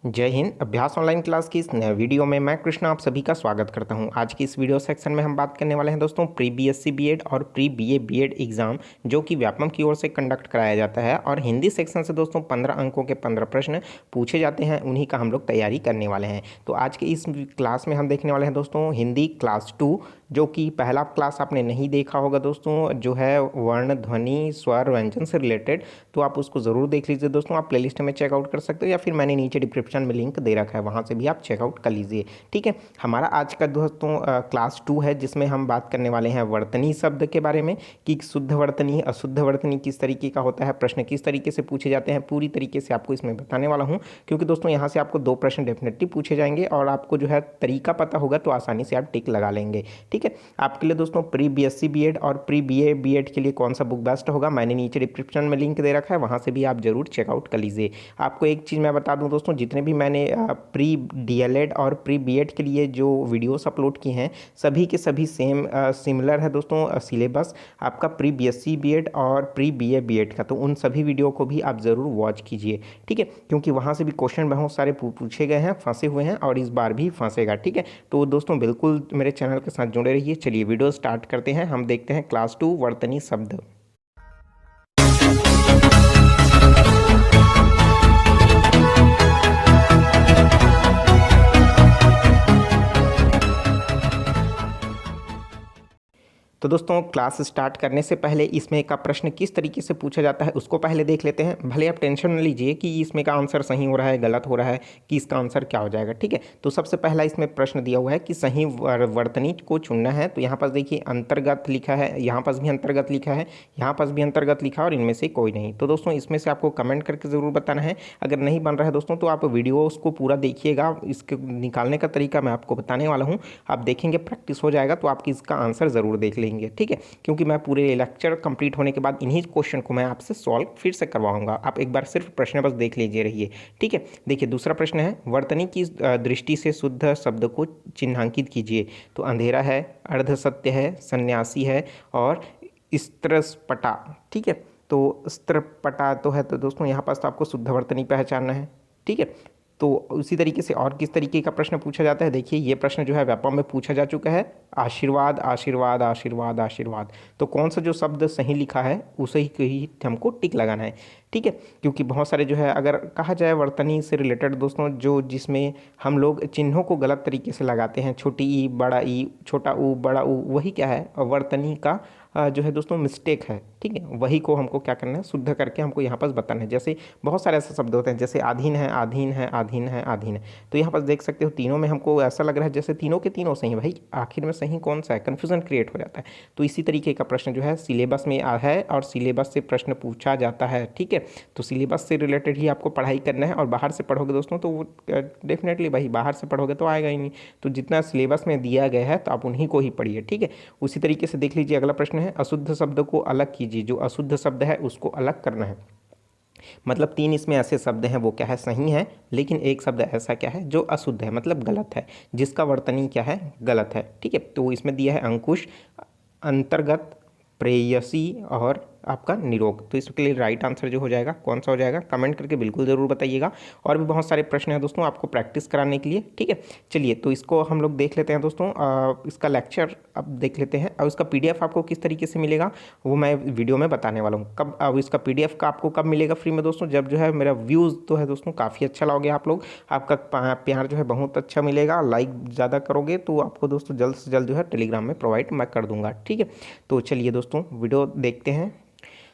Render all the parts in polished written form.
जय हिंद। अभ्यास online class की इस नए वीडियो में मैं कृष्णा आप सभी का स्वागत करता हूं। आज की इस वीडियो सेक्शन में हम बात करने वाले हैं दोस्तों प्री बीएससी बीएड और प्री बीए बीएड एग्जाम जो कि व्यापमं की ओर से कंडक्ट कराया जाता है और हिंदी सेक्शन से दोस्तों 15 अंकों के 15 प्रश्न पूछे जाते हैं, उन्हीं का हम लोग तैयारी करने वाले हैं। तो आज के इस क्लास में हम देखने वाले हैं दोस्तों हिंदी क्लास 2, जो कि पहला क्लास आपने नहीं देखा होगा दोस्तों, जो है वर्ण ध्वनि स्वर व्यंजन से रिलेटेड, तो आप उसको ज़रूर देख लीजिए दोस्तों। आप प्लेलिस्ट में चेकआउट कर सकते हो या फिर मैंने नीचे डिस्क्रिप्शन में लिंक दे रखा है, वहाँ से भी आप चेकआउट कर लीजिए। ठीक है, हमारा आज का दोस्तों क्लास 2 है, जिसमें हम बात करने वाले हैं वर्तनी शब्द के बारे में कि शुद्ध वर्तनी अशुद्ध वर्तनी किस तरीके का होता है, प्रश्न किस तरीके से पूछे जाते हैं, पूरी तरीके से आपको इसमें बताने वाला हूँ। क्योंकि दोस्तों यहाँ से आपको 2 प्रश्न डेफिनेटली पूछे जाएंगे और आपको जो है तरीका पता होगा तो आसानी से आप टिक लगा लेंगे। ठीक है, आपके लिए दोस्तों प्री बीएससी बीएड और प्री बीए बीएड के लिए कौन सा बुक बेस्ट होगा, मैंने नीचे डिस्क्रिप्शन में लिंक दे रखा है, वहाँ से भी आप जरूर चेकआउट कर लीजिए। आपको एक चीज़ मैं बता दूं दोस्तों, जितने भी मैंने प्री डीएलएड और प्री बीएड के लिए जो वीडियोस अपलोड किए हैं सभी के सभी सेम सिमिलर है दोस्तों सिलेबस आपका प्री बीएससी बीएड और प्री बीए बीएड का, तो उन सभी वीडियो को भी आप ज़रूर वॉच कीजिए। ठीक है, क्योंकि वहाँ से भी क्वेश्चन बहुत सारे पूछे गए हैं, फंसे हुए हैं और इस बार भी फंसेगा। ठीक है, तो दोस्तों बिल्कुल मेरे चैनल के साथ जुड़े रहिए। चलिए वीडियो स्टार्ट करते हैं। हम देखते हैं क्लास 2 वर्तनी शब्द। तो दोस्तों क्लास स्टार्ट करने से पहले इसमें का प्रश्न किस तरीके से पूछा जाता है उसको पहले देख लेते हैं। भले आप टेंशन न लीजिए कि इसमें का आंसर सही हो रहा है गलत हो रहा है कि इसका आंसर क्या हो जाएगा। ठीक है, तो सबसे पहला इसमें प्रश्न दिया हुआ है कि सही वर्तनी को चुनना है। तो यहाँ पास देखिए अंतर्गत लिखा है, यहाँ पास भी अंतर्गत लिखा है, यहाँ पास भी अंतर्गत लिखा है और इनमें से कोई नहीं। तो दोस्तों इसमें से आपको कमेंट करके ज़रूर बताना है। अगर नहीं बन रहा है दोस्तों तो आप वीडियो उसको पूरा देखिएगा, इसके निकालने का तरीका मैं आपको बताने वाला हूँ। आप देखेंगे प्रैक्टिस हो जाएगा तो आप इसका आंसर ज़रूर देख लेंगे। ठीक है, क्योंकि मैं पूरे लेक्चर कंप्लीट होने के बाद इन्हीं क्वेश्चन को मैं आपसे सॉल्व फिर से करवाऊंगा। आप एक बार सिर्फ प्रश्न बस देख लीजिए रहिए। ठीक है, देखिए दूसरा प्रश्न है वर्तनी की दृष्टि से शुद्ध शब्द को चिन्हांकित कीजिए। तो अंधेरा है, अर्ध सत्य है, सन्यासी है और स्त्रपटा। ठीक है, तो स्त्रपटा तो है, तो दोस्तों यहाँ पास तो आपको शुद्ध वर्तनी पहचानना है। ठीक है, तो उसी तरीके से और किस तरीके का प्रश्न पूछा जाता है, देखिए ये प्रश्न जो है व्यापम में पूछा जा चुका है। आशीर्वाद आशीर्वाद आशीर्वाद आशीर्वाद, तो कौन सा जो शब्द सही लिखा है उसे ही हमको टिक लगाना है। ठीक है, क्योंकि बहुत सारे जो है अगर कहा जाए वर्तनी से रिलेटेड दोस्तों जो जिसमें हम लोग चिन्हों को गलत तरीके से लगाते हैं, छोटी ई बड़ा ई, छोटा ऊ बड़ा ऊ, वही क्या है वर्तनी का जो है दोस्तों मिस्टेक है। ठीक है, वही को हमको क्या करना है, शुद्ध करके हमको यहाँ पास बताना है। जैसे बहुत सारे ऐसे शब्द होते हैं जैसे आधीन है आधीन है आधीन है आधीन है, तो यहाँ पास देख सकते हो तीनों में हमको ऐसा लग रहा है जैसे तीनों के तीनों सही है, भाई आखिर में सही कौन सा है, कन्फ्यूजन क्रिएट हो जाता है। तो इसी तरीके का प्रश्न जो है सिलेबस में है और सिलेबस से प्रश्न पूछा जाता है। ठीक है, तो सिलेबस से रिलेटेड ही आपको पढ़ाई करना है और बाहर से पढ़ोगे दोस्तों तो वो डेफिनेटली भाई बाहर से पढ़ोगे तो आएगा ही नहीं। तो जितना सिलेबस में दिया गया है तो आप उन्हीं को ही पढ़िए। ठीक है, उसी तरीके से देख लीजिए अगला प्रश्न है अशुद्ध शब्द को अलग कीजिए। जो अशुद्ध शब्द है उसको अलग करना है, मतलब 3 इसमें ऐसे शब्द हैं वो क्या है सही है, लेकिन एक शब्द ऐसा क्या है जो अशुद्ध है मतलब गलत है, जिसका वर्तनी क्या है गलत है। ठीक है, तो इसमें दिया है अंकुश, अंतर्गत, प्रेयसी और आपका निरोग। तो इसके लिए राइट आंसर जो हो जाएगा कौन सा हो जाएगा, कमेंट करके बिल्कुल ज़रूर बताइएगा। और भी बहुत सारे प्रश्न हैं दोस्तों आपको प्रैक्टिस कराने के लिए। ठीक है, चलिए तो इसको हम लोग देख लेते हैं दोस्तों। इसका लेक्चर अब देख लेते हैं और उसका पीडीएफ आपको किस तरीके से मिलेगा वो मैं वीडियो में बताने वाला हूँ। कब अब इसका पीडीएफ का आपको कब मिलेगा फ्री में दोस्तों, जब जो है मेरा व्यूज़ तो है दोस्तों काफ़ी अच्छा लाओगे आप लोग, आपका प्यार जो है बहुत अच्छा मिलेगा, लाइक ज़्यादा करोगे तो आपको दोस्तों जल्द से जल्द जो है टेलीग्राम में प्रोवाइड मैं कर दूंगा। ठीक है, तो चलिए दोस्तों वीडियो देखते हैं।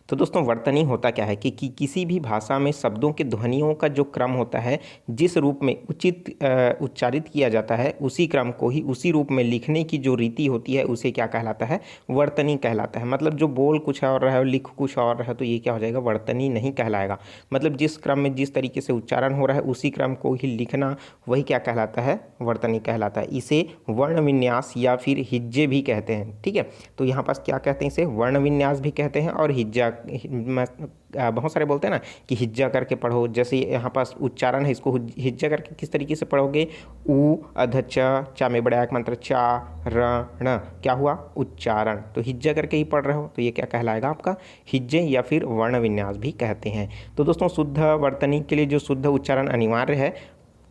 तो दोस्तों वर्तनी होता क्या है कि किसी भी भाषा में शब्दों के ध्वनियों का जो क्रम होता है, जिस रूप में उचित उच्चारित किया जाता है उसी क्रम को ही उसी रूप में लिखने की जो रीति होती है उसे क्या कहलाता है, वर्तनी कहलाता है। मतलब जो बोल कुछ और रहा है लिख कुछ और रहा है तो ये क्या हो जाएगा, वर्तनी नहीं कहलाएगा। मतलब जिस क्रम में जिस तरीके से उच्चारण हो रहा है उसी क्रम को ही लिखना वही क्या कहलाता है, वर्तनी कहलाता है। इसे वर्ण विन्यास या फिर हिज्जे भी कहते हैं। ठीक है, तो यहाँ पास क्या कहते हैं, इसे वर्ण विन्यास भी कहते हैं और हिज्जा बहुत सारे बोलते हैं ना कि हिज्जा करके पढ़ो। जैसे यहाँ पास उच्चारण है, इसको हिज्जा करके किस तरीके से पढ़ोगे, उ अध चा में बड़ा एक मंत्र चा रण, क्या हुआ उच्चारण, तो हिज्जा करके ही पढ़ रहे हो तो ये क्या कहलाएगा आपका हिज्जे या फिर वर्ण विन्यास भी कहते हैं। तो दोस्तों शुद्ध वर्तनी के लिए जो शुद्ध उच्चारण अनिवार्य है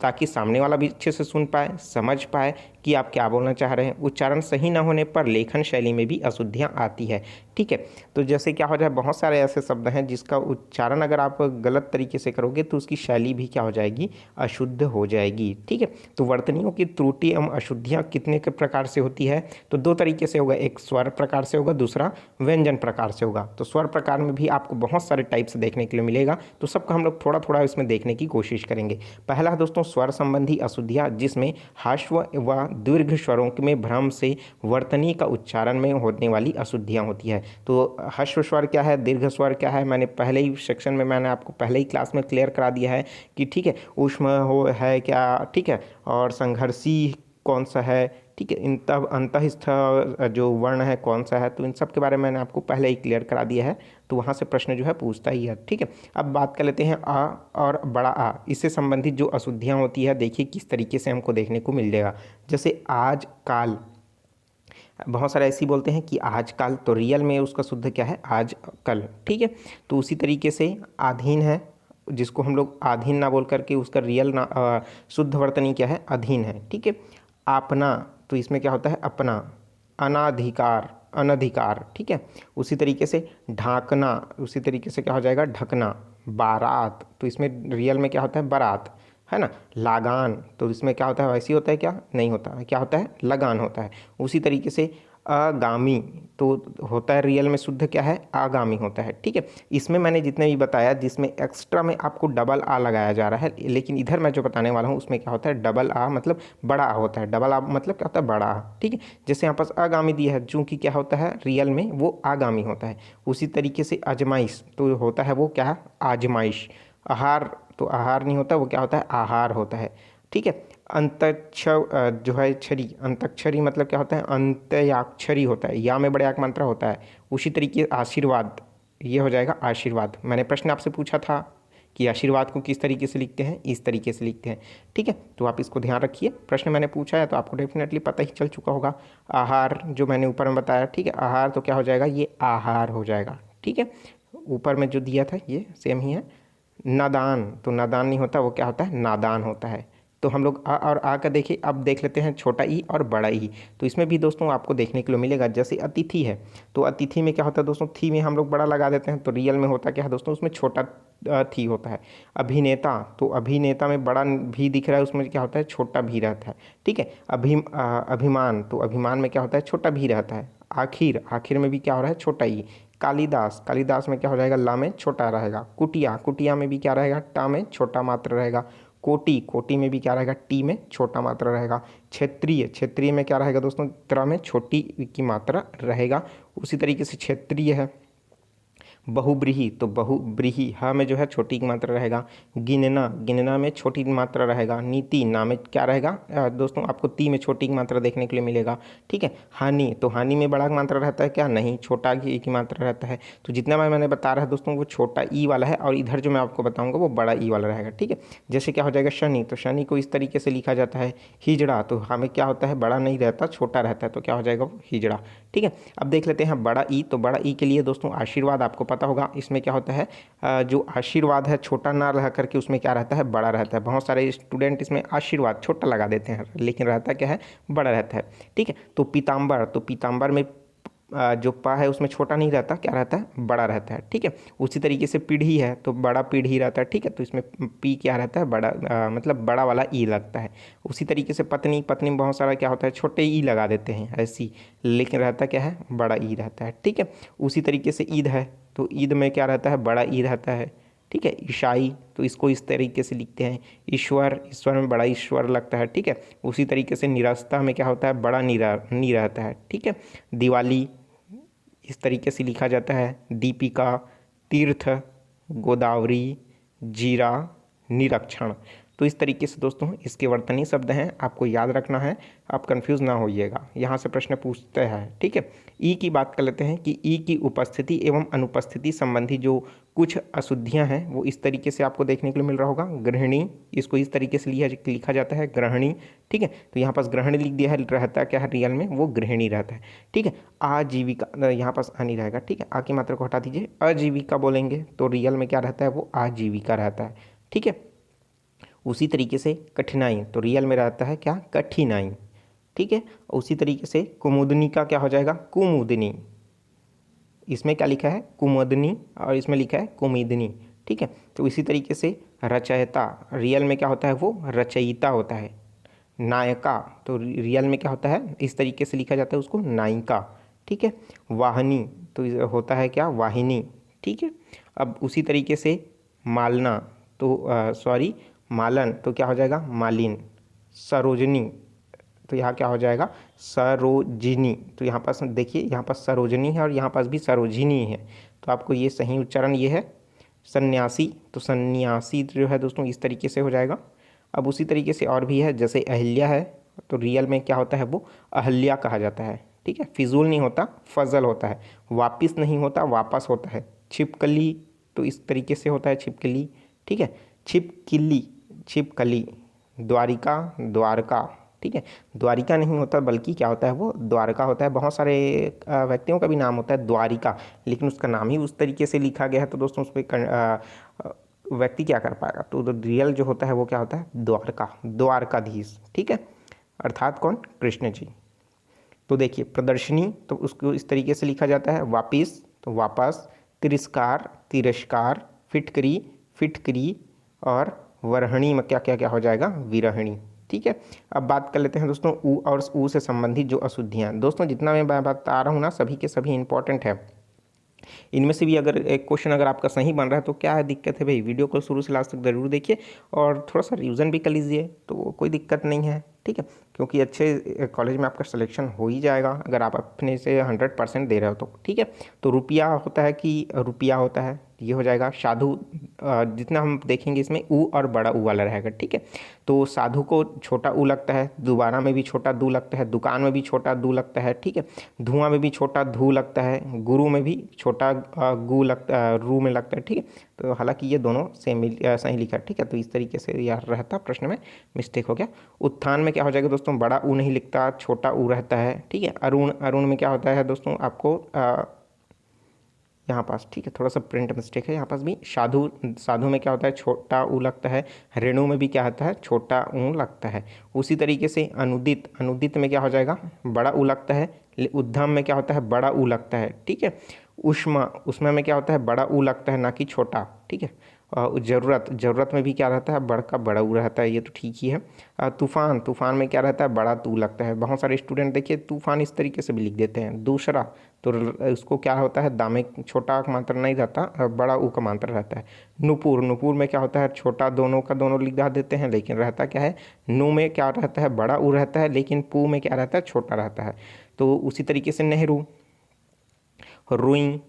ताकि सामने वाला भी अच्छे से सुन पाए, समझ पाए कि आप क्या बोलना चाह रहे हैं। उच्चारण सही ना होने पर लेखन शैली में भी अशुद्धियाँ आती है, ठीक है। तो जैसे क्या हो जाए, बहुत सारे ऐसे शब्द हैं जिसका उच्चारण अगर आप गलत तरीके से करोगे तो उसकी शैली भी क्या हो जाएगी, अशुद्ध हो जाएगी, ठीक है। तो वर्तनियों की त्रुटि एवं अशुद्धियाँ कितने के प्रकार से होती है, तो दो तरीके से होगा, एक स्वर प्रकार से होगा, दूसरा व्यंजन प्रकार से होगा। तो स्वर प्रकार में भी आपको बहुत सारे टाइप्स देखने के लिए मिलेगा, तो सबका हम लोग थोड़ा थोड़ा इसमें देखने की कोशिश करेंगे। पहला है दोस्तों स्वर संबंधी अशुद्धियाँ, जिसमें ह्रस्व व दीर्घ स्वरों में भ्रम से वर्तनी का उच्चारण में होने वाली अशुद्धियाँ होती है। तो ह्रस्व स्वर क्या है, दीर्घ स्वर क्या है, मैंने पहले ही सेक्शन में मैंने आपको पहले ही क्लास में क्लियर करा दिया है कि ठीक है, ऊष्म हो है क्या, ठीक है, और संघर्षी कौन सा है, ठीक है, इन तब अंतःस्थ जो वर्ण है कौन सा है, तो इन सब के बारे में मैंने आपको पहले ही क्लियर करा दिया है, तो वहाँ से प्रश्न जो है पूछता ही है, ठीक है। अब बात कर लेते हैं आ और बड़ा आ, इससे संबंधित जो अशुद्धियाँ होती है, देखिए किस तरीके से हमको देखने को मिल जाएगा। जैसे आज काल, बहुत सारे ऐसे बोलते हैं कि आजकल, तो रियल में उसका शुद्ध क्या है, आज कल, ठीक है। तो उसी तरीके से आधीन है, जिसको हम लोग आधीन ना बोल करके उसका रियल ना शुद्ध वर्तनी क्या है, अधीन है, ठीक है। आपना, तो इसमें क्या होता है, अपना। अनाधिकार, अनधिकार, ठीक है। उसी तरीके से ढांकना, उसी तरीके से क्या हो जाएगा, ढकना। बारात, तो इसमें रियल में क्या होता है, बारात, है ना। लागान, तो इसमें क्या होता है, वैसे ही होता है क्या, नहीं होता है, क्या होता है, लगान होता है। उसी तरीके से आगामी, तो होता है रियल में शुद्ध क्या है, आगामी होता है, ठीक है। इसमें मैंने जितने भी बताया जिसमें एक्स्ट्रा में आपको डबल आ लगाया जा रहा है, लेकिन इधर मैं जो बताने वाला हूँ उसमें क्या होता है, डबल आ मतलब बड़ा आ होता है, डबल आ मतलब क्या होता है, बड़ा आ, ठीक है। जैसे यहाँ पास आगामी दिया है, चूंकि क्या होता है, रियल में वो आगामी होता है। उसी तरीके से आजमाइश, तो होता है वो क्या है, आजमाइश। आहार, तो आहार नहीं होता, वो क्या होता है, आहार होता है, ठीक है। अंतक्ष जो है छरी, अंतक्षरी मतलब क्या होता है, अंत्याक्षरी होता है, या में बड़े आक मात्रा होता है। उसी तरीके आशीर्वाद, ये हो जाएगा आशीर्वाद। मैंने प्रश्न आपसे पूछा था कि आशीर्वाद को किस तरीके से लिखते हैं, इस तरीके से लिखते हैं, ठीक है। तो आप इसको ध्यान रखिए, प्रश्न मैंने पूछा है तो आपको डेफिनेटली पता ही चल चुका होगा। आहार जो मैंने ऊपर में बताया, ठीक है, आहार तो क्या हो जाएगा, ये आहार हो जाएगा, ठीक है। ऊपर में जो दिया था ये सेम ही है। नादान, तो नादान नहीं होता, वो क्या होता है, नादान होता है। तो हम लोग आ और आ का देखिए, अब देख लेते हैं छोटा ई और बड़ा ई। तो इसमें भी दोस्तों आपको देखने के लिए मिलेगा, जैसे अतिथि है, तो अतिथि में क्या होता है दोस्तों, थी में हम लोग बड़ा लगा देते हैं, तो रियल में होता क्या है दोस्तों, उसमें छोटा थी होता है। अभिनेता, तो अभिनेता में बड़ा भी दिख रहा है, उसमें क्या होता है, छोटा भी रहता है, ठीक है। अभिमान, तो अभिमान में क्या होता है, छोटा भी रहता है। आखिर, आखिर में भी क्या हो रहा है, छोटा ई। कालिदास, कालिदास में क्या हो जाएगा, ला में छोटा रहेगा। कुटिया, कुटिया में भी क्या रहेगा, टा में छोटा मात्र रहेगा। कोटि, कोटि में भी क्या रहेगा, टी में छोटा मात्रा रहेगा। क्षेत्रीय, क्षेत्रीय में क्या रहेगा दोस्तों, त्र में छोटी की मात्रा रहेगा। उसी तरीके से क्षेत्रीय है। बहुब्रीही, तो बहुब्रीही, हा में जो है छोटी की मात्रा रहेगा। गिनना, गिनना में छोटी की मात्रा रहेगा। नीति, ना में क्या रहेगा दोस्तों, आपको ती में छोटी की मात्रा देखने के लिए मिलेगा, ठीक है। हानि, तो हानि में बड़ा की मात्रा रहता है क्या, नहीं, छोटा की मात्रा रहता है। तो जितना मैंने बता रहा है दोस्तों वो छोटा ई वाला है, और इधर जो मैं आपको बताऊंगा वो बड़ा ई वाला रहेगा, ठीक है। जैसे क्या हो जाएगा शनि, तो शनि को इस तरीके से लिखा जाता है। हिजड़ा, तो हमें क्या होता है, बड़ा नहीं रहता, छोटा रहता है, तो क्या हो जाएगा वो हिजड़ा, ठीक है। अब देख लेते हैं बड़ा ई, तो बड़ा ई के लिए दोस्तों आशीर्वाद आपको पता होगा, इसमें क्या होता है, जो आशीर्वाद है छोटा ना रह करके उसमें क्या रहता है, बड़ा रहता है। बहुत सारे स्टूडेंट इसमें आशीर्वाद छोटा लगा देते हैं, लेकिन रहता क्या है, बड़ा रहता है, ठीक है। तो पीताम्बर, तो पीताम्बर में जो पा है उसमें छोटा नहीं रहता, क्या रहता है, बड़ा रहता है, ठीक है। उसी तरीके से पीढ़ी है, तो बड़ा पीढ़ी रहता है, ठीक है। तो इसमें पी क्या रहता है, बड़ा मतलब बड़ा वाला ई लगता है। उसी तरीके से पत्नी, पत्नी में बहुत सारा क्या होता है, छोटे ई लगा देते हैं ऐसी, लेकिन रहता क्या है, बड़ा ई रहता है, ठीक है। उसी तरीके से ईद है, तो ईद में क्या रहता है, बड़ा ई रहता है, ठीक है। ईसाई, तो इसको इस तरीके से लिखते हैं। ईश्वर, ईश्वर में बड़ा ईश्वर लगता है, ठीक है। उसी तरीके से निरस्ता में क्या होता है, बड़ा नी रहता है, ठीक है। दिवाली इस तरीके से लिखा जाता है। दीपिका, तीर्थ, गोदावरी, जीरा, निरीक्षण, तो इस तरीके से दोस्तों इसके वर्तनी शब्द हैं, आपको याद रखना है, आप कंफ्यूज ना होइएगा, यहाँ से प्रश्न पूछते हैं, ठीक है। ई की बात कर लेते हैं कि ई की उपस्थिति एवं अनुपस्थिति संबंधी जो कुछ अशुद्धियाँ हैं वो इस तरीके से आपको देखने के लिए मिल रहा होगा। गृहिणी, इसको इस तरीके से लिखा जाता है, गृहिणी, ठीक है। तो यहाँ पास गृहिणी लिख दिया है, रहता क्या है रियल में, वो गृहिणी रहता है, ठीक है। आजीविका, यहाँ पास आ नहीं रहेगा, ठीक है, आ की मात्रा को हटा दीजिए, आजीविका बोलेंगे तो रियल में क्या रहता है, वो आजीविका रहता है, ठीक है। उसी तरीके से कठिनाई, तो रियल में रहता है क्या, कठिनाई, ठीक है। उसी तरीके से कुमुदनी का क्या हो जाएगा, कुमुदनी, इसमें क्या लिखा है, कुमुदनी, और इसमें लिखा है कुमुदनी, ठीक है। तो इसी तरीके से रचयिता, रियल में क्या होता है, वो रचयिता होता है। नायका, तो रियल में क्या होता है, इस तरीके से लिखा जाता है उसको, नायिका, ठीक है। वाहिनी, तो होता है क्या, वाहिनी, ठीक है। अब उसी तरीके से मालना, तो सॉरी मालन, तो क्या हो जाएगा, मालिन। सरोजनी, तो यहाँ क्या हो जाएगा, सरोजिनी, तो यहाँ पास देखिए, यहाँ पास सरोजनी है और यहाँ पास भी सरोजिनी है, तो आपको ये सही उच्चारण ये है। सन्यासी, तो सन्यासी जो है दोस्तों इस तरीके से हो जाएगा। अब उसी तरीके से और भी है, जैसे अहिल्या है, तो रियल में क्या होता है, वो अहल्या कहा जाता है, ठीक है। फिजूल नहीं होता, फजल होता है। वापिस नहीं होता, वापस होता है। छिपकली, तो इस तरीके से होता है छिपकली, ठीक है। छिपकली, छिपकली। द्वारिका, द्वारका, ठीक है। द्वारिका नहीं होता, बल्कि क्या होता है, वो द्वारका होता है। बहुत सारे व्यक्तियों का भी नाम होता है द्वारिका, लेकिन उसका नाम ही उस तरीके से लिखा गया है, तो दोस्तों उस पर व्यक्ति क्या कर पाएगा, तो रियल जो होता है वो क्या होता है, द्वारका, द्वारकाधीश, ठीक है। अर्थात कौन, कृष्ण जी। तो देखिए प्रदर्शनी, तो उसको इस तरीके से लिखा जाता है, वापिस, तो वापस। तिरस्कार, तिरस्कार। फिटकरी, फिटकरी। और वरहणी में क्या क्या क्या हो जाएगा, विरहणी, ठीक है। अब बात कर लेते हैं दोस्तों ऊ और ऊ से संबंधित जो अशुद्धियाँ। दोस्तों जितना मैं बता रहा हूँ ना, सभी के सभी इंपॉर्टेंट है। इनमें से भी अगर एक क्वेश्चन अगर आपका सही बन रहा है तो क्या है, दिक्कत है भाई, वीडियो को शुरू से लास्ट तक ज़रूर देखिए और थोड़ा सा रिवीजन भी कर लीजिए, तो कोई दिक्कत नहीं है, ठीक है। क्योंकि अच्छे कॉलेज में आपका सिलेक्शन हो ही जाएगा अगर आप अपने से 100% दे रहे हो तो, ठीक है। तो रुपया होता है कि रुपया होता है, ये हो जाएगा। साधु, जितना हम देखेंगे इसमें ऊ और बड़ा ऊ वाला रहेगा, ठीक है। तो साधु को छोटा ऊ लगता है, दोबारा में भी छोटा दू लगता है, दुकान में भी छोटा दू लगता है, ठीक है। धुआं में भी छोटा धू लगता है, गुरु में भी छोटा गु लगता, रू में लगता है, ठीक है। तो हालांकि ये दोनों सेम सही लिखा है, ठीक है। तो इस तरीके से यार रहता, प्रश्न में मिस्टेक हो गया। उत्थान में क्या हो जाएगा दोस्तों, बड़ा ऊ नहीं लिखता, छोटा ऊ रहता है, ठीक है। अरुण, अरुण में क्या होता है दोस्तों आपको यहाँ पास, ठीक है, थोड़ा सा प्रिंट मिस्टेक है यहाँ पास भी। साधु, साधु में क्या होता है, छोटा ऊ लगता है। रेणु में भी क्या होता है, छोटा ऊ लगता है। उसी तरीके से अनुदित, अनुदित में क्या हो जाएगा, बड़ा ऊ लगता है। उद्यम में क्या होता है, बड़ा ऊ लगता है, ठीक है। उष्मा, उष्मा में क्या होता है, बड़ा ऊ लगता है, ना कि छोटा, ठीक है। ज़रूरत, ज़रूरत में भी क्या रहता है, बड़का बड़ा ऊ रहता है, ये तो ठीक ही है। तूफान, तूफान में क्या रहता है, बड़ा तू लगता है। बहुत सारे स्टूडेंट देखिए तूफान इस तरीके से भी लिख देते हैं। दूसरा, तो उसको क्या होता है, दामे, छोटा का मात्रा नहीं रहता, बड़ा ऊ का मात्रा रहता है। नुपुर, नुपुर में क्या होता है, छोटा दोनों का दोनों लिखा देते हैं, लेकिन रहता क्या है, नु में क्या रहता है, बड़ा ऊ रहता है, लेकिन पू में क्या रहता है, छोटा रहता है। तो उसी तरीके से नेहरू। रुई,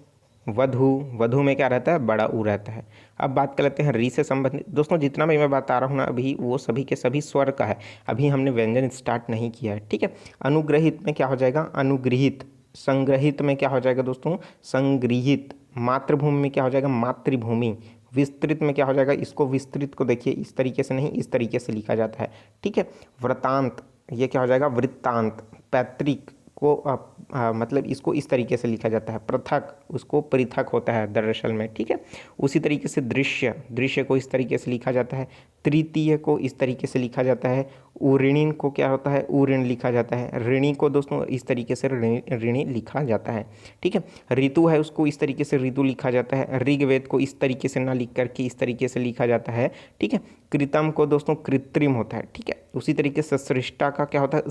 वधु, वधु में क्या रहता है, बड़ा ऊ रहता है। अब बात कर लेते हैं री से संबंधित। दोस्तों जितना भी मैं बता रहा हूँ ना अभी, वो सभी के सभी स्वर का है, अभी हमने व्यंजन स्टार्ट नहीं किया है, ठीक है। अनुग्रहित में क्या हो जाएगा, अनुगृहित। संग्रहित में क्या हो जाएगा दोस्तों, संगृहित। मातृभूमि में क्या हो जाएगा, मातृभूमि। विस्तृत में क्या हो जाएगा, इसको विस्तृत को देखिए इस तरीके से नहीं, इस तरीके से लिखा जाता है, ठीक है। वृतांत, ये क्या हो जाएगा, वृत्तांत। पैतृक को मतलब इसको इस तरीके से लिखा जाता है। पृथक, उसको पृथक होता है दरअसल में, ठीक है। उसी तरीके से दृश्य, दृश्य को इस तरीके से लिखा जाता है। तृतीय को इस तरीके से लिखा जाता है। उऋणीन को क्या होता है, उऋण लिखा जाता है। ऋणी को दोस्तों इस तरीके से ऋणी लिखा जाता है, ठीक है। ऋतु है, उसको इस तरीके से ऋतु लिखा जाता है। ऋग्वेद को इस तरीके से ना लिख करके इस तरीके से लिखा जाता है, ठीक है। कृतम को दोस्तों कृत्रिम होता है, ठीक है। उसी तरीके से सृष्टा का क्या होता है,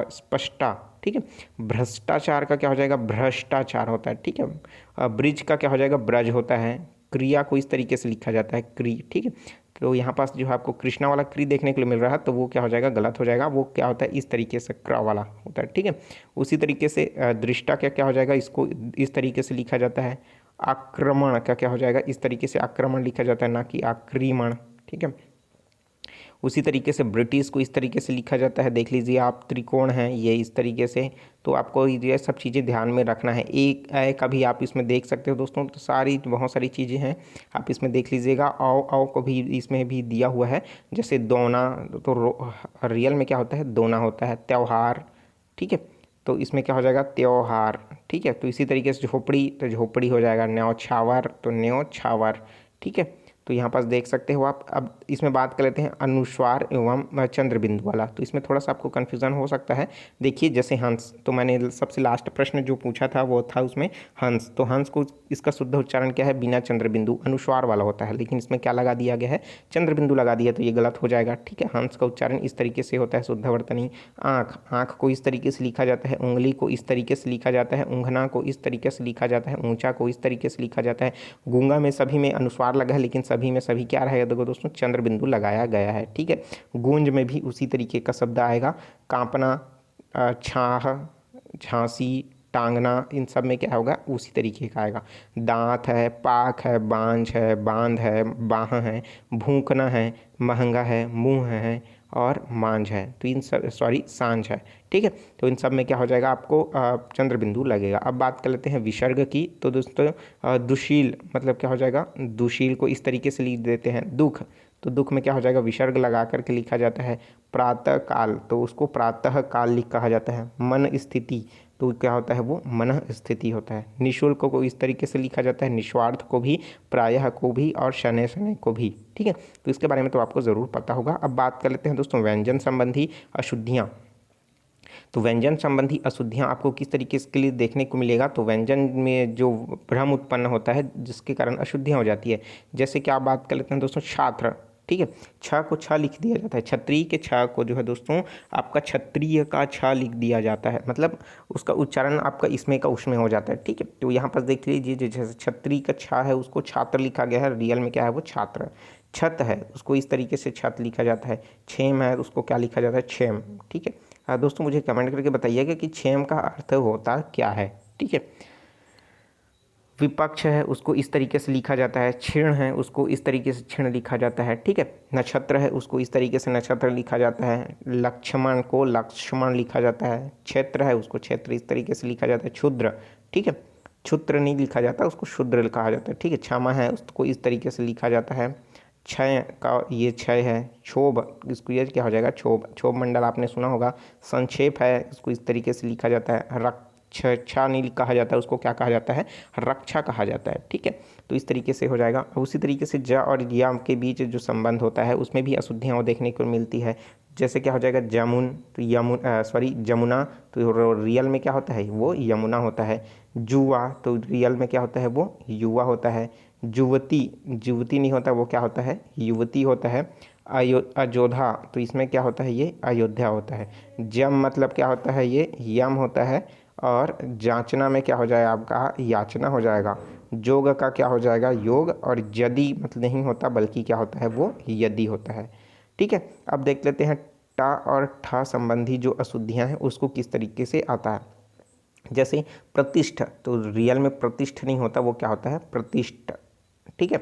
स्पष्टा, ठीक है। भ्रष्टाचार का क्या हो जाएगा, भ्रष्टाचार होता है, ठीक है। ब्रिज का क्या हो जाएगा, ब्रज होता है। क्रिया को इस तरीके से लिखा जाता है, क्री, ठीक है। तो यहाँ पास जो है आपको कृष्णा वाला क्री देखने के लिए मिल रहा है, तो वो क्या हो जाएगा, गलत हो जाएगा। वो क्या होता है, इस तरीके से क्रा वाला होता है, ठीक है। उसी तरीके से दृष्टा क्या क्या हो जाएगा, इसको इस तरीके से लिखा जाता है। आक्रमण का क्या हो जाएगा, इस तरीके से आक्रमण लिखा जाता है, ना कि आक्रीमण, ठीक है। उसी तरीके से ब्रिटिश को इस तरीके से लिखा जाता है, देख लीजिए आप। त्रिकोण है ये इस तरीके से, तो आपको ये सब चीज़ें ध्यान में रखना है। एक ऐ का भी आप इसमें देख सकते हो दोस्तों, तो सारी बहुत सारी चीज़ें हैं, आप इसमें देख लीजिएगा। औ को भी इसमें भी दिया हुआ है, जैसे दोना, तो रियल में क्या होता है, दोना होता है। त्यौहार, ठीक है, तो इसमें क्या हो जाएगा, त्योहार, ठीक है। तो इसी तरीके से झोपड़ी, तो झोपड़ी हो जाएगा। न्यौछावर, तो न्योछावर, ठीक है। तो यहाँ पास देख सकते हो आप। अब इसमें बात कर लेते हैं अनुस्वार एवं चंद्र बिंदु वाला, तो इसमें थोड़ा सा आपको कन्फ्यूज़न हो सकता है। देखिए जैसे हंस, तो मैंने सबसे लास्ट प्रश्न जो पूछा था वो था उसमें हंस, तो हंस को इसका शुद्ध उच्चारण क्या है, बिना चंद्र बिंदु अनुस्वार वाला होता है, लेकिन इसमें क्या लगा दिया गया है, चंद्र बिंदु लगा दिया, तो ये गलत हो जाएगा। ठीक है, हंस का उच्चारण इस तरीके से होता है शुद्धवर्तनी। आँख, आँख को इस तरीके से लिखा जाता है, उंगली को इस तरीके से लिखा जाता है, ऊँघना को इस तरीके से लिखा जाता है, ऊंचा को इस तरीके से लिखा जाता है। गूंगा में सभी में अनुस्वार लगा है, लेकिन सभी में सभी क्या रहेगा, देखो दोस्तों चंद्र बिंदु लगाया गया है। ठीक है, गूंज में भी उसी तरीके का शब्द आएगा। कांपना, छाह, झांसी, टांगना, इन सब में क्या होगा, उसी तरीके का आएगा। दांत है, पाक है, बांझ है, बांध है, बाह है, भूखना है, महंगा है, मुंह है और मांझ है, तो इन सब सांझ है। ठीक है, तो इन सब में क्या हो जाएगा, आपको चंद्र बिंदु लगेगा। अब बात कर लेते हैं विसर्ग की, तो दोस्तों दुशील मतलब क्या हो जाएगा, दुशील को इस तरीके से लिख देते हैं दुख, तो दुख में क्या हो जाएगा, विसर्ग लगा करके लिखा जाता है। प्रातः काल, तो उसको प्रातः काल लिख कहा जाता है। मन स्थिति, तो क्या होता है, वो मन स्थिति होता है। निःशुल्क को इस तरीके से लिखा जाता है, निस्वार्थ को भी, प्रायः को भी और शनै शनै को भी। ठीक है, तो इसके बारे में तो आपको ज़रूर पता होगा। अब बात कर लेते हैं दोस्तों व्यंजन संबंधी अशुद्धियाँ। तो व्यंजन संबंधी अशुद्धियाँ आपको किस तरीके के लिए देखने को मिलेगा, तो व्यंजन में जो भ्रम उत्पन्न होता है जिसके कारण अशुद्धियाँ हो जाती है। जैसे कि आप बात कर लेते हैं दोस्तों छात्र। ठीक है, छ को छ लिख दिया जाता है, छत्री के छ को जो है दोस्तों आपका क्षत्रिय का छ लिख दिया जाता है, मतलब उसका उच्चारण आपका इसमें का उसमें हो जाता है। ठीक है, तो यहाँ पर देख लीजिए जैसे छत्री का छ है उसको छात्र लिखा गया है, रियल में क्या है वो छात्र। छत है उसको इस तरीके से छत लिखा जाता है। छेम है उसको क्या लिखा जाता है, छेम। ठीक है, दोस्तों मुझे कमेंट करके बताइएगा कि छेम का अर्थ होता क्या है। ठीक है, विपक्ष है उसको इस तरीके से लिखा जाता है। क्षीण है उसको इस तरीके से क्षीण लिखा जाता है। ठीक है, नक्षत्र है उसको इस तरीके से नक्षत्र लिखा जाता है। लक्ष्मण को लक्ष्मण लिखा जाता है। क्षेत्र है उसको क्षेत्र इस तरीके से लिखा जाता है। क्षुद्र, ठीक है, क्षुद्र नहीं लिखा जाता उसको क्षुद्र कहा जाता है। ठीक है, क्षमा है उसको इस तरीके से लिखा जाता है। क्षय का ये क्षय है। क्षोभ, इसको ये क्या हो जाएगा, क्षोभ। क्षोभ मंडल आपने सुना होगा। संक्षेप है उसको इस तरीके से लिखा जाता है। रक्षा नहीं कहा जाता उसको क्या कहा जाता है, रक्षा कहा जाता है। ठीक है, तो इस तरीके से हो जाएगा। उसी तरीके से ज और या के बीच जो संबंध होता है उसमें भी अशुद्धियाँ देखने को मिलती है। जैसे क्या हो जाएगा जमुन, तो जमुना, तो रियल में क्या होता है वो यमुना होता है। जुआ, तो रियल में क्या होता है वो युवा होता है। युवती, युवती नहीं होता वो क्या होता है, युवती होता है। अयोध्या, तो इसमें क्या होता है ये अयोध्या होता है। जम मतलब क्या होता है ये यम होता है। और जांचना में क्या हो जाएगा आपका याचना हो जाएगा। जोग का क्या हो जाएगा योग, और यदि मतलब नहीं होता बल्कि क्या होता है वो यदि होता है। ठीक है, अब देख लेते हैं टा और ठा संबंधी जो अशुद्धियाँ हैं उसको किस तरीके से आता है। जैसे प्रतिष्ठ, तो रियल में प्रतिष्ठ नहीं होता वो क्या होता है प्रतिष्ठ। ठीक है,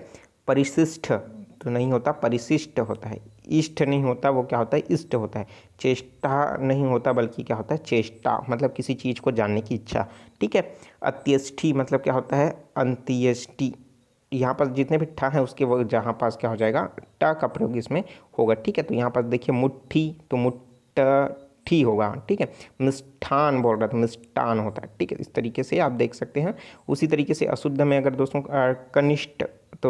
परिशिष्ट तो नहीं होता परिशिष्ट होता है। इष्ट नहीं होता वो क्या होता है इष्ट होता है। चेष्टा नहीं होता बल्कि क्या होता है चेष्टा, मतलब किसी चीज़ को जानने की इच्छा। ठीक है, अंत्येष्टि मतलब क्या होता है अंत्येष्टि। यहाँ पर जितने भी ठा हैं उसके वो जहाँ पास क्या हो जाएगा टा का प्रयोग इसमें होगा। ठीक है, तो यहाँ पर देखिए मुट्ठी, तो मुट्ठी होगा। ठीक है, मिष्ठान बोल रहा था मिष्टान होता है। ठीक है, इस तरीके से आप देख सकते हैं। उसी तरीके से अशुद्ध में अगर दोस्तों कनिष्ठ, तो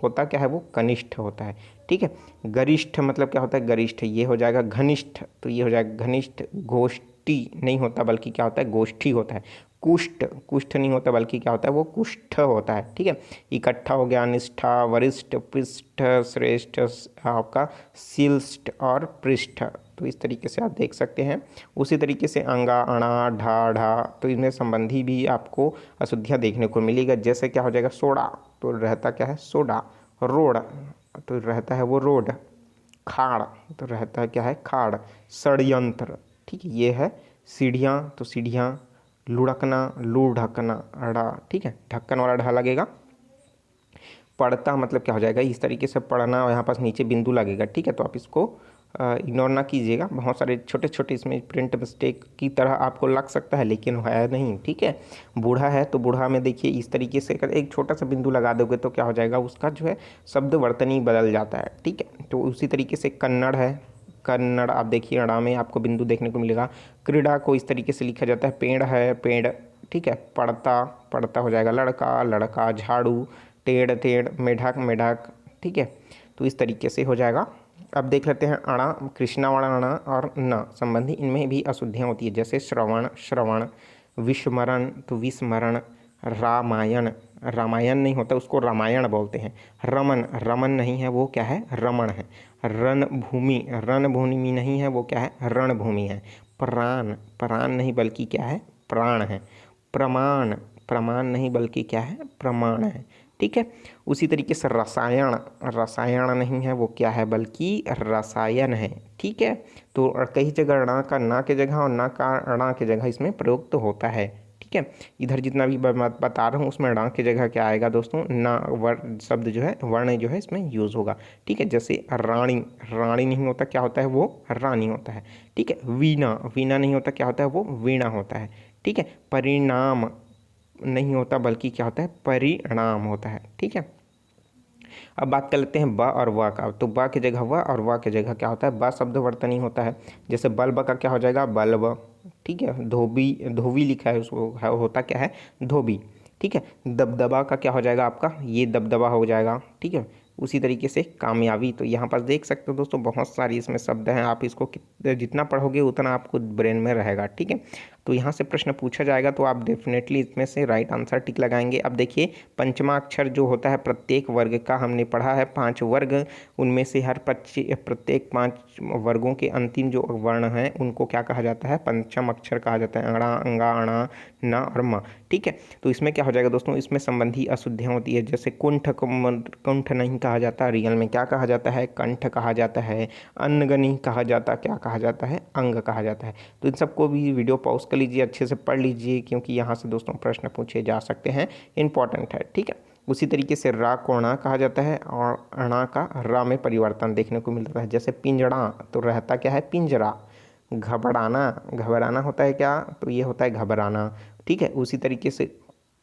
होता क्या है वो कनिष्ठ होता है। ठीक है, गरिष्ठ मतलब क्या होता है गरिष्ठ, ये हो जाएगा घनिष्ठ, तो ये हो जाएगा घनिष्ठ। गोष्ठी नहीं होता बल्कि क्या होता है गोष्ठी होता है। कुष्ठ, कुष्ठ नहीं होता बल्कि क्या होता है वो कुष्ठ होता है। ठीक है, इकट्ठा हो गया निष्ठा, वरिष्ठ, पृष्ठ, श्रेष्ठ, आपका शिष्ट और पृष्ठ, तो इस तरीके से आप देख सकते हैं। उसी तरीके से अंगा, अणा, ढा, ढा, तो इनमें संबंधी भी आपको अशुद्धियाँ देखने को मिलेगा। जैसे क्या हो जाएगा सोडा, तो रहता क्या है सोडा। रोड, तो रहता है वो रोड। खाड़, तो रहता है क्या है खाड़। षड्यंत्र, ठीक है, ये है सीढ़ियाँ, तो सीढ़ियाँ। लुढ़कना, लूढ़कना, अड़ा, ठीक है, ढक्कन वाला ढा लगेगा। पढ़ता मतलब क्या हो जाएगा इस तरीके से पढ़ना, और यहाँ पास नीचे बिंदु लगेगा। ठीक है, तो आप इसको इग्नोर ना कीजिएगा, बहुत सारे छोटे छोटे इसमें प्रिंट मिस्टेक की तरह आपको लग सकता है लेकिन है नहीं। ठीक है, बूढ़ा है तो बूढ़ा में देखिए इस तरीके से अगर एक छोटा सा बिंदु लगा दोगे तो क्या हो जाएगा उसका जो है शब्द वर्तनी बदल जाता है। ठीक है, तो उसी तरीके से कन्नड़ है, कन्नड़ आप देखिए अड़ा में आपको बिंदु देखने को मिलेगा। क्रीड़ा को इस तरीके से लिखा जाता है। पेड़ है पेड़, ठीक है, पढ़ता, पढ़ता हो जाएगा लड़का, लड़का। झाड़ू, टेढ़, टेढ़। मेढक, मेढक, ठीक है, तो इस तरीके से हो जाएगा। अब देख लेते हैं अणा, कृष्णावर्ण और न संबंधी, इनमें भी अशुद्धियाँ होती है, जैसे श्रवण श्रवण, विस्मरण तो विस्मरण, रामायण रामायण नहीं होता, उसको रामायण बोलते हैं। रमन रमन नहीं है, वो क्या है, रमण है। रणभूमि रणभूमि नहीं है, वो क्या है, रणभूमि है। प्राण प्राण नहीं बल्कि क्या है, प्राण है। प्रमाण प्रमाण नहीं बल्कि क्या है, प्रमाण है। ठीक है, उसी तरीके से रसायन रसायन नहीं है, वो क्या है, बल्कि रसायन है। ठीक है, तो कई जगह ण का ना के जगह और ना का ण के जगह इसमें प्रयुक्त होता है। ठीक है, इधर जितना भी बता रहा हूँ उसमें ण की जगह क्या आएगा दोस्तों, ना वर्ण शब्द जो है, वर्ण जो है इसमें यूज़ होगा। ठीक है, जैसे रानी रानी नहीं होता, क्या होता है, वो रानी होता है। ठीक है, वीणा वीणा नहीं होता, क्या होता है, वो वीणा होता है। ठीक है, परिणाम नहीं होता बल्कि क्या होता है, परिणाम होता है। ठीक है, अब बात कर लेते हैं ब और व का। तो ब की जगह व और व की जगह क्या होता है, ब शब्द वर्तनी होता है। जैसे बल्ब का क्या हो जाएगा, बल्ब। ठीक है, धोबी धोबी लिखा है, उसको होता क्या है, धोबी। ठीक है, दबदबा का क्या हो जाएगा आपका, ये दबदबा हो जाएगा। ठीक है, उसी तरीके से कामयाबी, तो यहाँ पर देख सकते हो दोस्तों बहुत सारी इसमें शब्द हैं, आप इसको जितना पढ़ोगे उतना आपको ब्रेन में रहेगा। ठीक है, तो यहाँ से प्रश्न पूछा जाएगा तो आप डेफिनेटली इसमें से राइट आंसर टिक लगाएंगे। अब देखिए, पंचमा अक्षर जो होता है प्रत्येक वर्ग का, हमने पढ़ा है 5 वर्ग, उनमें से हर प्रत्येक 5 वर्गों के अंतिम जो वर्ण हैं उनको क्या कहा जाता है, पंचम अक्षर कहा जाता है। अणा अंगा अणा न और म। ठीक है, तो इसमें क्या हो जाएगा दोस्तों, इसमें संबंधी अशुद्धियाँ होती है। जैसे कुंठ को कुंठ नहीं कहा जाता, रियल में क्या कहा जाता है, कंठ कहा जाता है। अंग नहीं कहा जाता, क्या कहा जाता है, अंग कहा जाता है। तो इन सबको भी वीडियो पॉज कर लीजिए, अच्छे से पढ़ लीजिए, क्योंकि यहाँ से दोस्तों प्रश्न पूछे जा सकते हैं, इंपॉर्टेंट है। ठीक है, उसी तरीके से रा को अणा कहा जाता है और अणा का रा में परिवर्तन देखने को मिलता है। जैसे पिंजड़ा तो रहता क्या है, पिंजरा। घबराना घबराना होता है क्या, तो ये होता है घबराना। ठीक है, उसी तरीके से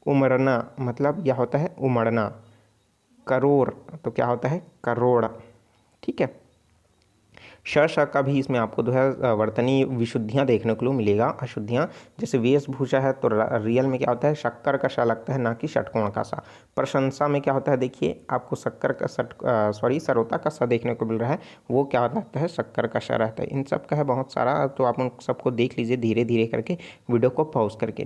उमड़ना मतलब यह होता है उमड़ना। करोड़ तो क्या होता है, करोड़। ठीक है, श का भी इसमें आपको जो है वर्तनी विशुद्धियाँ देखने को मिलेगा, अशुद्धियाँ। जैसे वेशभूषा है तो रियल में क्या होता है, शक्कर का श लगता है, ना कि षटकोण का सा। प्रशंसा में क्या होता है, देखिए आपको शक्कर का सरोता का सा देखने को मिल रहा है, वो क्या रहता है, शक्कर का श रहता है। इन सब का है बहुत सारा, तो आप उन सबको देख लीजिए धीरे धीरे करके, वीडियो को पॉज करके।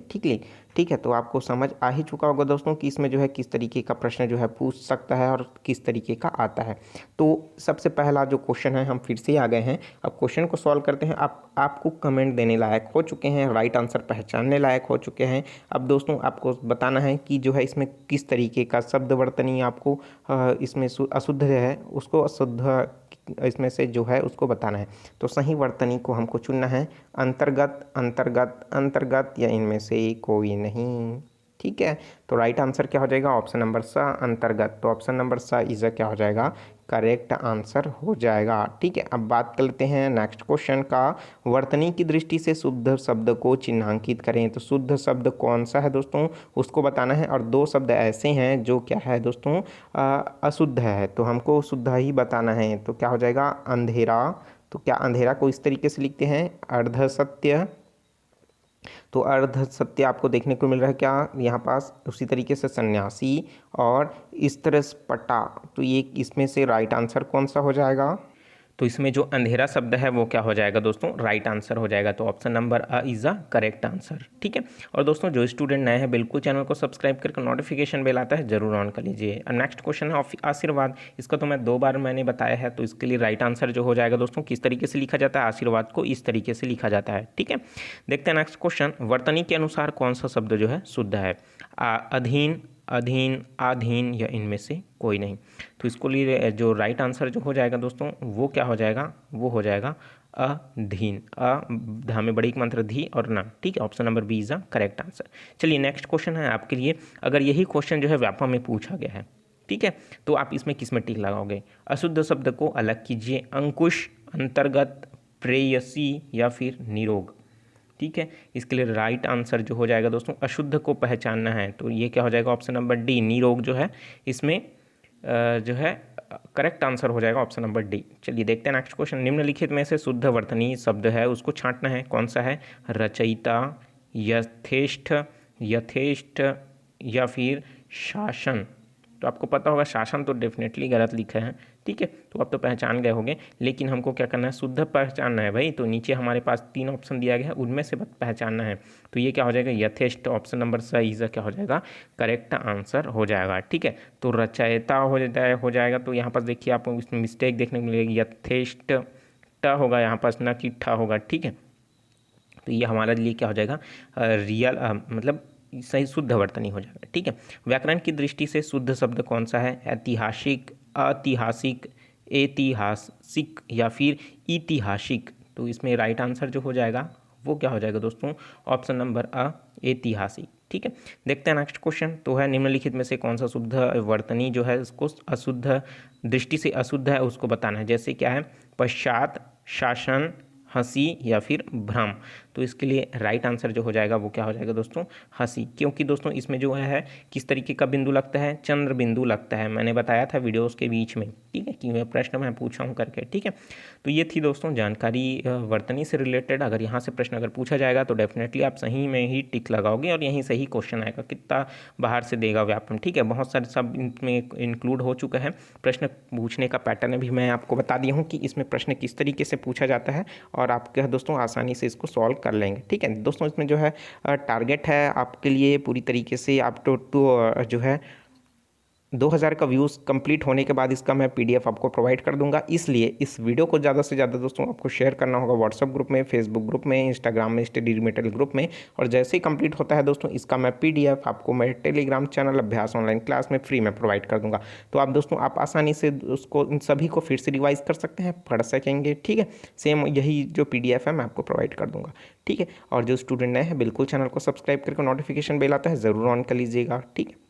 ठीक है, तो आपको समझ आ ही चुका होगा दोस्तों कि इसमें जो है किस तरीके का प्रश्न जो है पूछ सकता है और किस तरीके का आता है। तो सबसे पहला जो क्वेश्चन है, हम फिर से आ गए हैं, अब क्वेश्चन को सॉल्व करते हैं। आपको कमेंट देने लायक हो चुके हैं, राइट आंसर पहचानने लायक हो चुके हैं। अब दोस्तों आपको बताना है कि जो है इसमें किस तरीके का शब्द वर्तनी आपको इसमें अशुद्ध है, उसको अशुद्ध इसमें से जो है उसको बताना है। तो सही वर्तनी को हमको चुनना है, अंतर्गत अंतर्गत अंतर्गत या इनमें से कोई नहीं। ठीक है, तो राइट आंसर क्या हो जाएगा, ऑप्शन नंबर स अंतर्गत। तो ऑप्शन नंबर स इज क्या हो जाएगा, करेक्ट आंसर हो जाएगा। ठीक है, अब बात कर लेते हैं नेक्स्ट क्वेश्चन का। वर्तनी की दृष्टि से शुद्ध शब्द को चिन्हांकित करें। तो शुद्ध शब्द कौन सा है दोस्तों, उसको बताना है। और 2 शब्द ऐसे हैं जो क्या है दोस्तों, अशुद्ध है, तो हमको शुद्ध ही बताना है। तो क्या हो जाएगा, अंधेरा। तो क्या अंधेरा को इस तरीके से लिखते हैं, अर्ध सत्य। तो अर्ध सत्य आपको देखने को मिल रहा है क्या यहाँ पास। उसी तरीके से सन्यासी और स्त्रस्पटा, तो ये इसमें से राइट आंसर कौन सा हो जाएगा। तो इसमें जो अंधेरा शब्द है वो क्या हो जाएगा दोस्तों, राइट आंसर हो जाएगा। तो option number a is the correct answer. ठीक है, और दोस्तों जो स्टूडेंट नए हैं बिल्कुल चैनल को सब्सक्राइब करके नोटिफिकेशन बेल आता है जरूर ऑन कर लीजिए। और नेक्स्ट क्वेश्चन है आशीर्वाद। इसका तो मैं 2 बार मैंने बताया है, तो इसके लिए राइट आंसर जो हो जाएगा दोस्तों, किस तरीके से लिखा जाता है, आशीर्वाद को इस तरीके से लिखा जाता है। ठीक है, देखते हैं नेक्स्ट क्वेश्चन। वर्तनी के अनुसार कौन सा शब्द जो है शुद्ध है, अधीन अधीन आधीन या इनमें से कोई नहीं। तो इसको लिए जो राइट आंसर जो हो जाएगा दोस्तों वो क्या हो जाएगा, वो हो जाएगा अधीन। धा में बड़ी मंत्र धी और ना। ठीक है, option number B is the correct answer. चलिए नेक्स्ट क्वेश्चन है आपके लिए। अगर यही क्वेश्चन जो है व्यापम में पूछा गया है, ठीक है, तो आप इसमें किस में टिक लगाओगे। अशुद्ध शब्द को अलग कीजिए, अंकुश, अंतर्गत, प्रेयसी या फिर निरोग। ठीक है, इसके लिए राइट आंसर जो हो जाएगा दोस्तों, अशुद्ध को पहचानना है, तो ये क्या हो जाएगा, ऑप्शन नंबर डी, निरोग जो है इसमें जो है करेक्ट आंसर हो जाएगा, ऑप्शन नंबर डी। चलिए देखते हैं नेक्स्ट क्वेश्चन। निम्नलिखित में से शुद्ध वर्तनी शब्द है उसको छांटना है, कौन सा है, रचयिता, यथेष्ट, यथेष्ट या फिर शासन। तो आपको पता होगा शासन तो डेफिनेटली गलत लिखा है, ठीक है, तो आप तो पहचान गए होंगे। लेकिन हमको क्या करना है, शुद्ध पहचानना है भाई। तो नीचे हमारे पास 3 ऑप्शन दिया गया है, उनमें से पहचानना है। तो ये क्या हो जाएगा, यथेष्ट ऑप्शन नंबर सही से क्या हो जाएगा, करेक्ट आंसर हो जाएगा, ठीक है। तो रचयिता हो जाएगा। तो यहाँ पर देखिए आपको इसमें मिस्टेक देखने को मिलेगी, यथेष्ट ट होगा यहाँ पर, न कि ठा होगा, ठीक है। तो ये हमारे लिए क्या हो जाएगा, रियल मतलब सही शुद्ध वर्तनी हो जाएगा, ठीक है। व्याकरण की दृष्टि से शुद्ध शब्द कौन सा है, ऐतिहासिक, ऐतिहासिक, ऐतिहासिक या फिर ऐतिहासिक। तो इसमें राइट आंसर जो हो जाएगा वो क्या हो जाएगा दोस्तों, ऑप्शन नंबर ऐतिहासिक, ठीक है। देखते हैं नेक्स्ट क्वेश्चन। तो है निम्नलिखित में से कौन सा शुद्ध वर्तनी जो है उसको अशुद्ध दृष्टि से अशुद्ध है उसको बताना है। जैसे क्या है, पश्चात, शासन, हंसी या फिर भ्रम। तो इसके लिए राइट आंसर जो हो जाएगा वो क्या हो जाएगा दोस्तों, हंसी। क्योंकि दोस्तों इसमें जो है किस तरीके का बिंदु लगता है, चंद्र बिंदु लगता है। मैंने बताया था वीडियोस के बीच में, ठीक है, कि मैं प्रश्न मैं पूछा हूँ करके, ठीक है। तो ये थी दोस्तों जानकारी वर्तनी से रिलेटेड। अगर यहाँ से प्रश्न अगर पूछा जाएगा तो डेफिनेटली आप सही में ही टिक लगाओगे और यहीं सही क्वेश्चन आएगा। कितना बाहर से देगा व्यापम, ठीक है, बहुत सारे सब इसमें इंक्लूड हो चुका है। प्रश्न पूछने का पैटर्न भी मैं आपको बता दिया हूँ कि इसमें प्रश्न किस तरीके से पूछा जाता है और आप क्या दोस्तों आसानी से इसको सॉल्व कर लेंगे, ठीक है दोस्तों। इसमें जो है टारगेट है आपके लिए पूरी तरीके से आप तो जो है 2000 का व्यूज़ कंप्लीट होने के बाद इसका मैं पीडीएफ आपको प्रोवाइड कर दूंगा। इसलिए इस वीडियो को ज़्यादा से ज़्यादा दोस्तों आपको शेयर करना होगा व्हाट्सअप ग्रुप में, फेसबुक ग्रुप में, इंस्टाग्राम में, स्टडी रिमेटल ग्रुप में। और जैसे ही कंप्लीट होता है दोस्तों इसका मैं पीडीएफ आपको मेरे टेलीग्राम चैनल अभ्यास ऑनलाइन क्लास में फ्री में प्रोवाइड कर दूंगा। तो आप दोस्तों आप आसानी से उसको इन सभी को फिर से रिवाइज कर सकते हैं, पढ़ सकेंगे, ठीक है। सेम यही जो पीडीएफ है मैं आपको प्रोवाइड कर दूंगा, ठीक है। और जो स्टूडेंट नए हैं बिल्कुल चैनल को सब्सक्राइब करके नोटिफिकेशन बेल आता है ज़रूर ऑन कर लीजिएगा, ठीक है।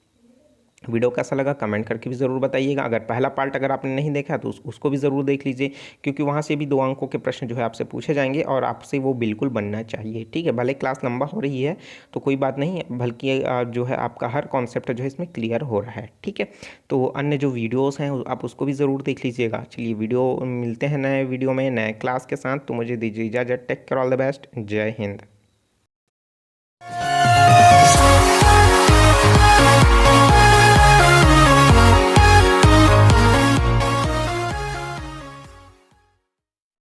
वीडियो कैसा लगा कमेंट करके भी ज़रूर बताइएगा। अगर पहला पार्ट अगर आपने नहीं देखा तो उसको भी ज़रूर देख लीजिए, क्योंकि वहाँ से भी 2 अंकों के प्रश्न जो है आपसे पूछे जाएंगे और आपसे वो बिल्कुल बनना चाहिए, ठीक है। भले क्लास लंबा हो रही है तो कोई बात नहीं, बल्कि जो है आपका हर कॉन्सेप्ट जो है इसमें क्लियर हो रहा है, ठीक है। तो अन्य जो वीडियोज़ हैं आप उसको भी ज़रूर देख लीजिएगा। चलिए वीडियो मिलते हैं नए वीडियो में नए क्लास के साथ। तो मुझे दीजिए इजाज़त, take care, all the best, जय हिंद।